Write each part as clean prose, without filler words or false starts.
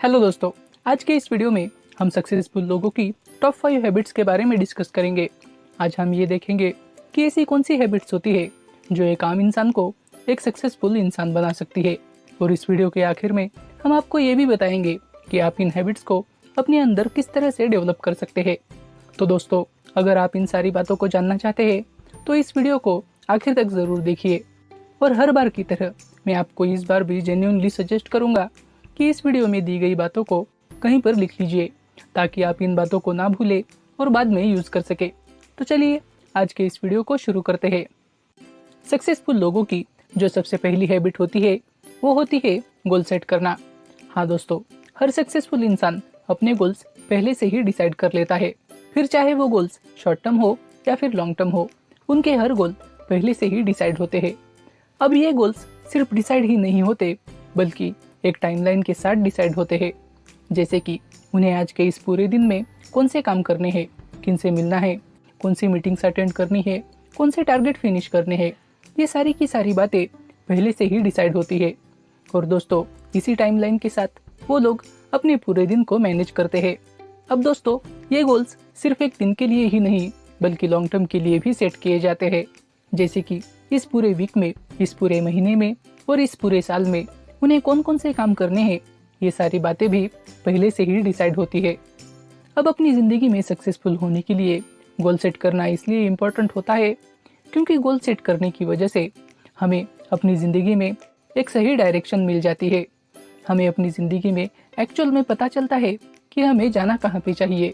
Hello दोस्तों, आज के इस वीडियो में हम सक्सेसफुल लोगों की टॉप 5 हैबिट्स के बारे में डिस्कस करेंगे। आज हम ये देखेंगे कि ऐसी कौन सी हैबिट्स होती है जो एक आम इंसान को एक सक्सेसफुल इंसान बना सकती है। और इस वीडियो के आखिर में हम आपको ये भी बताएंगे कि आप इन हैबिट्स को अपने अंदर किस तरह से डेवलप कर सकते हैं। तो दोस्तों, अगर आप इन सारी बातों को जानना चाहते हैं तो इस वीडियो को आखिर तक ज़रूर देखिए। और हर बार की तरह मैं आपको इस बार भी जेन्युइनली सजेस्ट करूंगा कि इस वीडियो में दी गई बातों को कहीं पर लिख लीजिए ताकि आप इन बातों को ना भूलें और बाद में यूज़ कर सके। तो चलिए आज के इस वीडियो को शुरू करते हैं। सक्सेसफुल लोगों की जो सबसे पहली हैबिट होती है वो होती है गोल सेट करना। हाँ दोस्तों, हर सक्सेसफुल इंसान अपने गोल्स पहले से ही डिसाइड कर लेता है। फिर चाहे वो गोल्स शॉर्ट टर्म हो या फिर लॉन्ग टर्म हो, उनके हर गोल पहले से ही डिसाइड होते हैं। अब ये गोल्स सिर्फ डिसाइड ही नहीं होते बल्कि एक टाइमलाइन के साथ डिसाइड होते हैं। जैसे कि उन्हें आज के इस पूरे दिन में कौन से काम करने हैं, किन से मिलना है, कौन सी मीटिंग्स अटेंड करनी है, कौन से टारगेट फिनिश करने हैं, ये सारी की सारी बातें पहले से ही डिसाइड होती है। और दोस्तों, इसी टाइमलाइन के साथ वो लोग अपने पूरे दिन को मैनेज करते हैं। अब दोस्तों, ये गोल्स सिर्फ एक दिन के लिए ही नहीं बल्कि लॉन्ग टर्म के लिए भी सेट किए जाते हैं। जैसे कि इस पूरे वीक में, इस पूरे महीने में और इस पूरे साल में उन्हें कौन कौन से काम करने हैं, ये सारी बातें भी पहले से ही डिसाइड होती है। अब अपनी ज़िंदगी में सक्सेसफुल होने के लिए गोल सेट करना इसलिए इम्पोर्टेंट होता है क्योंकि गोल सेट करने की वजह से हमें अपनी ज़िंदगी में एक सही डायरेक्शन मिल जाती है। हमें अपनी ज़िंदगी में एक्चुअल में पता चलता है कि हमें जाना कहाँ पे चाहिए।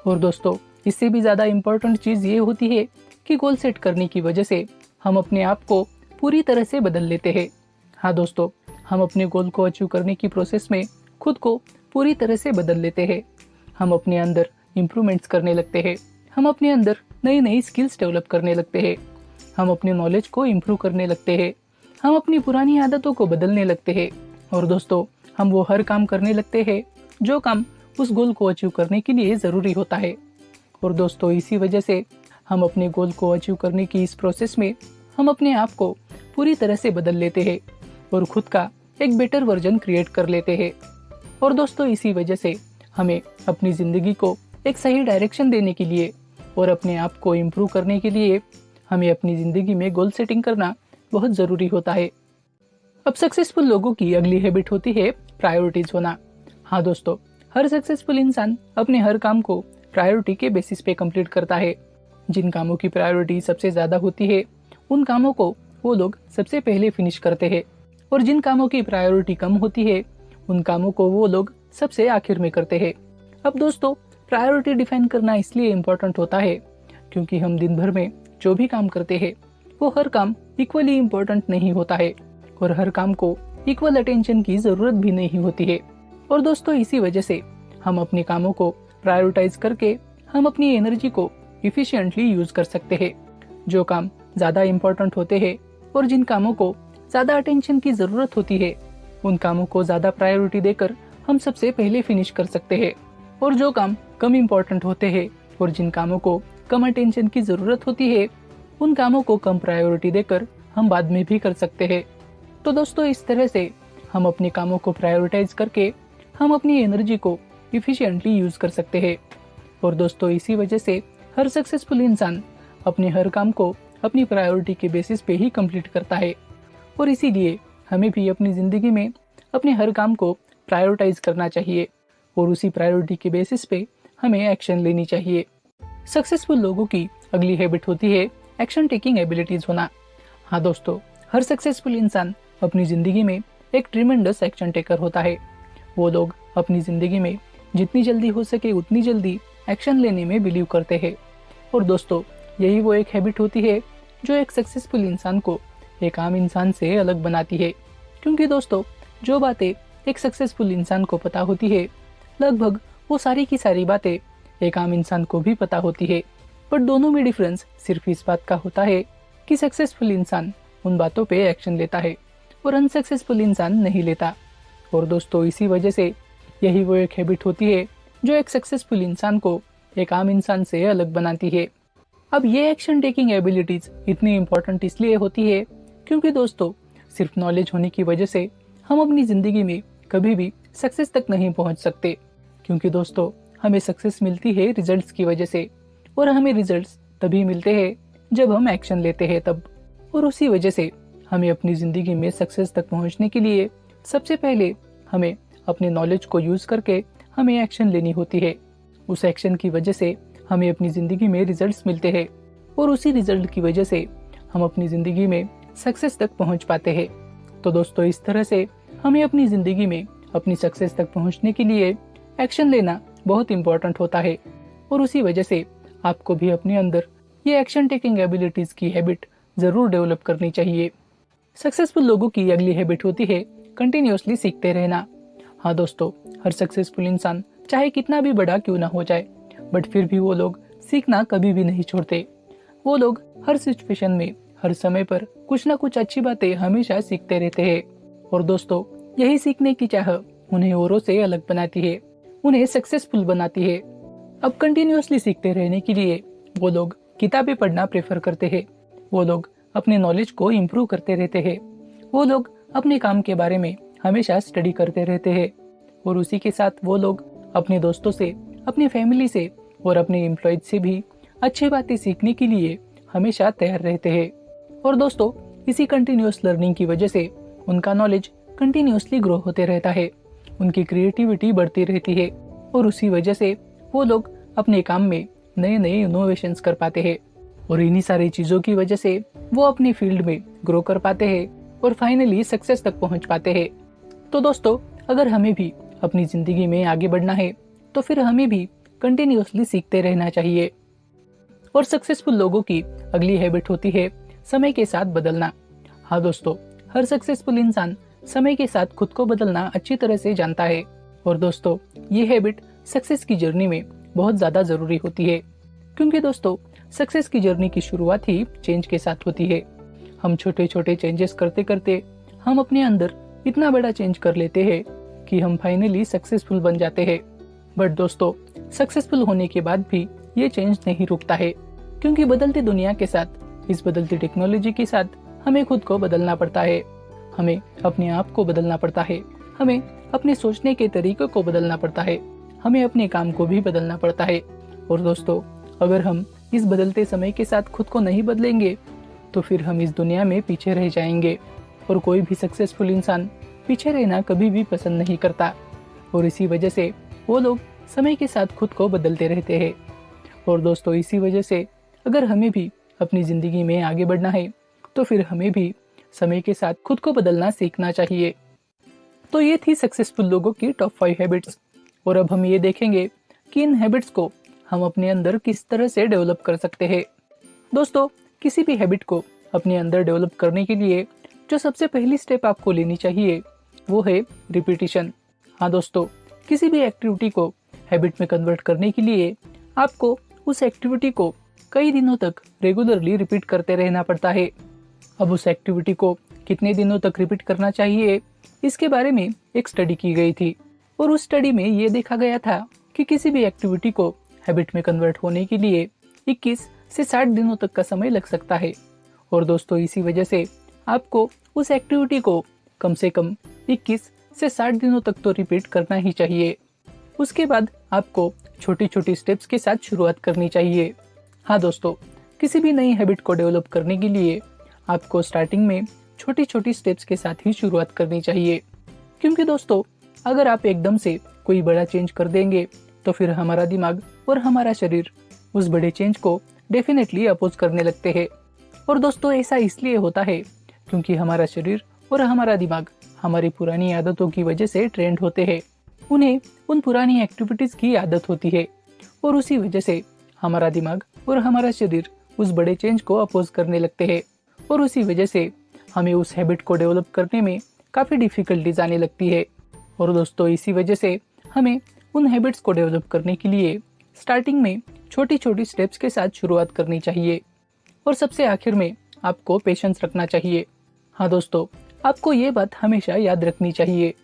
और दोस्तों, इससे भी ज़्यादा इम्पोर्टेंट चीज़ ये होती है कि गोल सेट करने की वजह से हम अपने आप को पूरी तरह से बदल लेते हैं। हाँ दोस्तों, हम अपने गोल को अचीव करने की प्रोसेस में खुद को पूरी तरह से बदल लेते हैं। हम अपने अंदर इम्प्रूवमेंट्स करने लगते हैं। हम अपने अंदर नई नई स्किल्स डेवलप करने लगते हैं। हम अपने नॉलेज को इम्प्रूव करने लगते हैं। हम अपनी पुरानी आदतों को बदलने लगते हैं। और दोस्तों, हम वो हर काम करने लगते हैं जो काम उस गोल को अचीव करने के लिए ज़रूरी होता है। और दोस्तों, इसी वजह से हम अपने गोल को अचीव करने की इस प्रोसेस में हम अपने आप को पूरी तरह से बदल लेते हैं और खुद का एक बेटर वर्जन क्रिएट कर लेते हैं। और दोस्तों, इसी वजह से हमें अपनी ज़िंदगी को एक सही डायरेक्शन देने के लिए और अपने आप को इम्प्रूव करने के लिए हमें अपनी ज़िंदगी में गोल सेटिंग करना बहुत ज़रूरी होता है। अब सक्सेसफुल लोगों की अगली हैबिट होती है प्रायोरिटीज़ होना। हाँ दोस्तों, हर सक्सेसफुल इंसान अपने हर काम को प्रायोरिटी के बेसिस पे कंप्लीट करता है। जिन कामों की प्रायोरिटी सबसे ज़्यादा होती है उन कामों को वो लोग सबसे पहले फिनिश करते हैं और जिन कामों की प्रायोरिटी कम होती है उन कामों को वो लोग सबसे आखिर में करते हैं। अब दोस्तों, प्रायोरिटी डिफाइन करना इसलिए इम्पोर्टेंट होता है क्योंकि हम दिन भर में जो भी काम करते हैं वो हर काम इक्वली इम्पोर्टेंट नहीं होता है और हर काम को इक्वल अटेंशन की ज़रूरत भी नहीं होती है। और दोस्तों, इसी वजह से हम अपने कामों को प्रायोरिटाइज करके हम अपनी एनर्जी को इफिशिएंटली यूज़ कर सकते हैं। जो काम ज़्यादा इम्पोर्टेंट होते हैं और जिन कामों को ज़्यादा अटेंशन की ज़रूरत होती है उन कामों को ज़्यादा प्रायोरिटी देकर हम सबसे पहले फिनिश कर सकते हैं। और जो काम कम इम्पोर्टेंट होते हैं और जिन कामों को कम अटेंशन की ज़रूरत होती है उन कामों को कम प्रायोरिटी देकर हम बाद में भी कर सकते हैं। तो दोस्तों, इस तरह से हम अपने कामों को प्रायोरिटाइज करके हम अपनी एनर्जी को इफिशिएंटली यूज़ कर सकते हैं। और दोस्तों, इसी वजह से हर सक्सेसफुल इंसान अपने हर काम को अपनी प्रायोरिटी के बेसिस पे ही कंप्लीट करता है। और इसीलिए हमें भी अपनी ज़िंदगी में अपने हर काम को प्रायोरिटाइज करना चाहिए और उसी प्रायोरिटी के बेसिस पे हमें एक्शन लेनी चाहिए। सक्सेसफुल लोगों की अगली हैबिट होती है एक्शन टेकिंग एबिलिटीज़ होना। हाँ दोस्तों, हर सक्सेसफुल इंसान अपनी ज़िंदगी में एक ट्रिमेंडस एक्शन टेकर होता है। वो लोग अपनी ज़िंदगी में जितनी जल्दी हो सके उतनी जल्दी एक्शन लेने में बिलीव करते हैं। और दोस्तों, यही वो एक हैबिट होती है जो एक सक्सेसफुल इंसान को एक आम इंसान से अलग बनाती है। क्योंकि दोस्तों, जो बातें एक सक्सेसफुल इंसान को पता होती है लगभग वो सारी की सारी बातें एक आम इंसान को भी पता होती है। पर दोनों में डिफरेंस सिर्फ इस बात का होता है कि सक्सेसफुल इंसान उन बातों पे एक्शन लेता है और अनसक्सेसफुल इंसान नहीं लेता। और दोस्तों, इसी वजह से यही वो एक हैबिट होती है जो एक सक्सेसफुल इंसान को एक आम इंसान से अलग बनाती है। अब ये एक्शन टेकिंग एबिलिटीज इतनी इम्पोर्टेंट इसलिए होती है क्योंकि दोस्तों, सिर्फ नॉलेज होने की वजह से हम अपनी ज़िंदगी में कभी भी सक्सेस तक नहीं पहुंच सकते, क्योंकि दोस्तों हमें सक्सेस मिलती है रिजल्ट्स की वजह से, और हमें रिजल्ट्स तभी मिलते हैं जब हम एक्शन लेते हैं तब। और उसी वजह से हमें अपनी ज़िंदगी में सक्सेस तक पहुंचने के लिए सबसे पहले हमें अपने नॉलेज को यूज़ करके हमें एक्शन लेनी होती है। उस एक्शन की वजह से हमें अपनी ज़िंदगी में रिजल्ट्स मिलते हैं, और उसी रिजल्ट की वजह से हम अपनी ज़िंदगी में सक्सेस तक पहुंच पाते हैं। तो दोस्तों इस तरह से हमें अपनी ज़िंदगी में अपनी सक्सेस तक पहुंचने के लिए एक्शन लेना बहुत इम्पोर्टेंट होता है, और उसी वजह से आपको भी अपने अंदर ये एक्शन टेकिंग एबिलिटीज़ की हैबिट ज़रूर डेवलप करनी चाहिए। सक्सेसफुल लोगों की अगली हैबिट होती है कंटिन्यूसली सीखते रहना। हाँ दोस्तों, हर सक्सेसफुल इंसान चाहे कितना भी बड़ा क्यों ना हो जाए, बट फिर भी वो लोग सीखना कभी भी नहीं छोड़ते। वो लोग हर सिचुएशन में, हर समय पर कुछ ना कुछ अच्छी बातें हमेशा सीखते रहते हैं। और दोस्तों यही सीखने की चाह उन्हें औरों से अलग बनाती है, उन्हें सक्सेसफुल बनाती है। अब कंटिन्यूसली सीखते रहने के लिए वो लोग किताबें पढ़ना प्रेफर करते हैं, वो लोग अपने नॉलेज को इम्प्रूव करते रहते हैं, वो लोग अपने काम के बारे में हमेशा स्टडी करते रहते हैं, और उसी के साथ वो लोग अपने दोस्तों से, अपनी फैमिली से और अपने एम्प्लॉयज से भी अच्छी बातें सीखने के लिए हमेशा तैयार रहते हैं। और दोस्तों इसी कंटिन्यूस लर्निंग की वजह से उनका नॉलेज कंटिन्यूसली ग्रो होते रहता है, उनकी क्रिएटिविटी बढ़ती रहती है, और उसी वजह से वो लोग अपने काम में नए नए इनोवेशंस कर पाते हैं, और इन्हीं सारी चीज़ों की वजह से वो अपनी फील्ड में ग्रो कर पाते हैं और फाइनली सक्सेस तक पहुंच पाते हैं। तो दोस्तों अगर हमें भी अपनी ज़िंदगी में आगे बढ़ना है तो फिर हमें भी कंटिन्यूसली सीखते रहना चाहिए। और सक्सेसफुल लोगों की अगली हैबिट होती है समय के साथ बदलना। हाँ दोस्तों, हर सक्सेसफुल इंसान समय के साथ खुद को बदलना अच्छी तरह से जानता है, और दोस्तों ये हैबिट सक्सेस की जर्नी में बहुत ज़्यादा ज़रूरी होती है, क्योंकि दोस्तों सक्सेस की जर्नी की शुरुआत ही चेंज के साथ होती है। हम छोटे छोटे चेंजेस करते करते हम अपने अंदर इतना बड़ा चेंज कर लेते हैं कि हम फाइनली सक्सेसफुल बन जाते हैं। बट दोस्तों सक्सेसफुल होने के बाद भी ये चेंज नहीं रुकता है, क्योंकि बदलती दुनिया के साथ, इस बदलती टेक्नोलॉजी के साथ हमें खुद को बदलना पड़ता है, हमें अपने आप को बदलना पड़ता है, हमें अपने सोचने के तरीके को बदलना पड़ता है, हमें अपने काम को भी बदलना पड़ता है। और दोस्तों अगर हम इस बदलते समय के साथ खुद को नहीं बदलेंगे तो फिर हम इस दुनिया में पीछे रह जाएंगे, और कोई भी सक्सेसफुल इंसान पीछे रहना कभी भी पसंद नहीं करता, और इसी वजह से वो लोग समय के साथ खुद को बदलते रहते हैं। और दोस्तों इसी वजह से अगर हमें भी अपनी ज़िंदगी में आगे बढ़ना है तो फिर हमें भी समय के साथ खुद को बदलना सीखना चाहिए। तो ये थी सक्सेसफुल लोगों की टॉप 5 हैबिट्स, और अब हम ये देखेंगे कि इन हैबिट्स को हम अपने अंदर किस तरह से डेवलप कर सकते हैं। दोस्तों किसी भी हैबिट को अपने अंदर डेवलप करने के लिए जो सबसे पहली स्टेप आपको लेनी चाहिए वो है रिपीटिशन। हाँ दोस्तों, किसी भी एक्टिविटी को हैबिट में कन्वर्ट करने के लिए आपको उस एक्टिविटी को कई दिनों तक रेगुलरली रिपीट करते रहना पड़ता है। अब उस एक्टिविटी को कितने दिनों तक रिपीट करना चाहिए इसके बारे में एक स्टडी की गई थी, और उस स्टडी में ये देखा गया था कि किसी भी एक्टिविटी को हैबिट में कन्वर्ट होने के लिए 21 से 60 दिनों तक का समय लग सकता है। और दोस्तों इसी वजह से आपको उस एक्टिविटी को कम से कम 21 से 60 दिनों तक तो रिपीट करना ही चाहिए। उसके बाद आपको छोटी छोटी स्टेप्स के साथ शुरुआत करनी चाहिए। हाँ दोस्तों, किसी भी नई हैबिट को डेवलप करने के लिए आपको स्टार्टिंग में छोटी छोटी स्टेप्स के साथ ही शुरुआत करनी चाहिए, क्योंकि दोस्तों अगर आप एकदम से कोई बड़ा चेंज कर देंगे तो फिर हमारा दिमाग और हमारा शरीर उस बड़े चेंज को डेफिनेटली अपोज करने लगते हैं। और दोस्तों ऐसा इसलिए होता है क्योंकि हमारा शरीर और हमारा दिमाग हमारी पुरानी आदतों की वजह से ट्रेंड होते हैं, उन्हें उन पुरानी एक्टिविटीज़ की आदत होती है, और उसी वजह से हमारा दिमाग और हमारा शरीर उस बड़े चेंज को अपोज करने लगते हैं, और उसी वजह से हमें उस हैबिट को डेवलप करने में काफ़ी डिफ़िकल्टीज आने लगती है। और दोस्तों इसी वजह से हमें उन हैबिट्स को डेवलप करने के लिए स्टार्टिंग में छोटी छोटी स्टेप्स के साथ शुरुआत करनी चाहिए, और सबसे आखिर में आपको पेशेंस रखना चाहिए। हाँ दोस्तों, आपको ये बात हमेशा याद रखनी चाहिए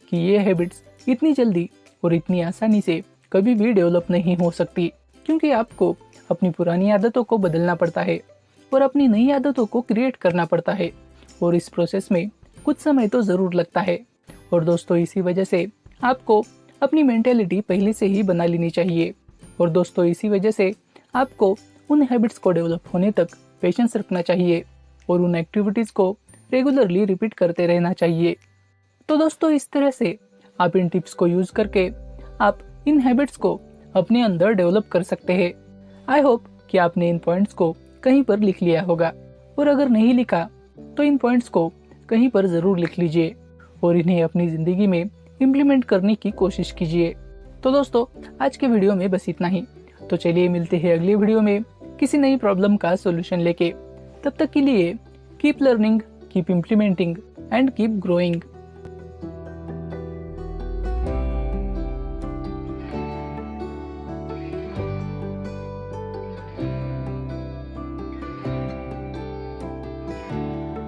कि ये हैबिट्स इतनी जल्दी और इतनी आसानी से कभी भी डेवलप नहीं हो सकती, क्योंकि आपको अपनी पुरानी आदतों को बदलना पड़ता है और अपनी नई आदतों को क्रिएट करना पड़ता है, और इस प्रोसेस में कुछ समय तो ज़रूर लगता है। और दोस्तों इसी वजह से आपको अपनी मेंटेलिटी पहले से ही बना लेनी चाहिए। और दोस्तों इसी वजह से आपको उन हैबिट्स को डेवलप होने तक पेशेंस रखना चाहिए और उन एक्टिविटीज़ को रेगुलरली रिपीट करते रहना चाहिए। तो दोस्तों इस तरह से आप इन टिप्स को यूज़ करके आप इन हैबिट्स को अपने अंदर डेवलप कर सकते हैं। आई होप कि आपने इन पॉइंट्स को कहीं पर लिख लिया होगा, और अगर नहीं लिखा तो इन पॉइंट्स को कहीं पर ज़रूर लिख लीजिए और इन्हें अपनी ज़िंदगी में इम्प्लीमेंट करने की कोशिश कीजिए। तो दोस्तों आज के वीडियो में बस इतना ही। तो चलिए मिलते हैं अगले वीडियो में किसी नई प्रॉब्लम का सॉल्यूशन लेके। तब तक के लिए keep learning, keep implementing and keep growing.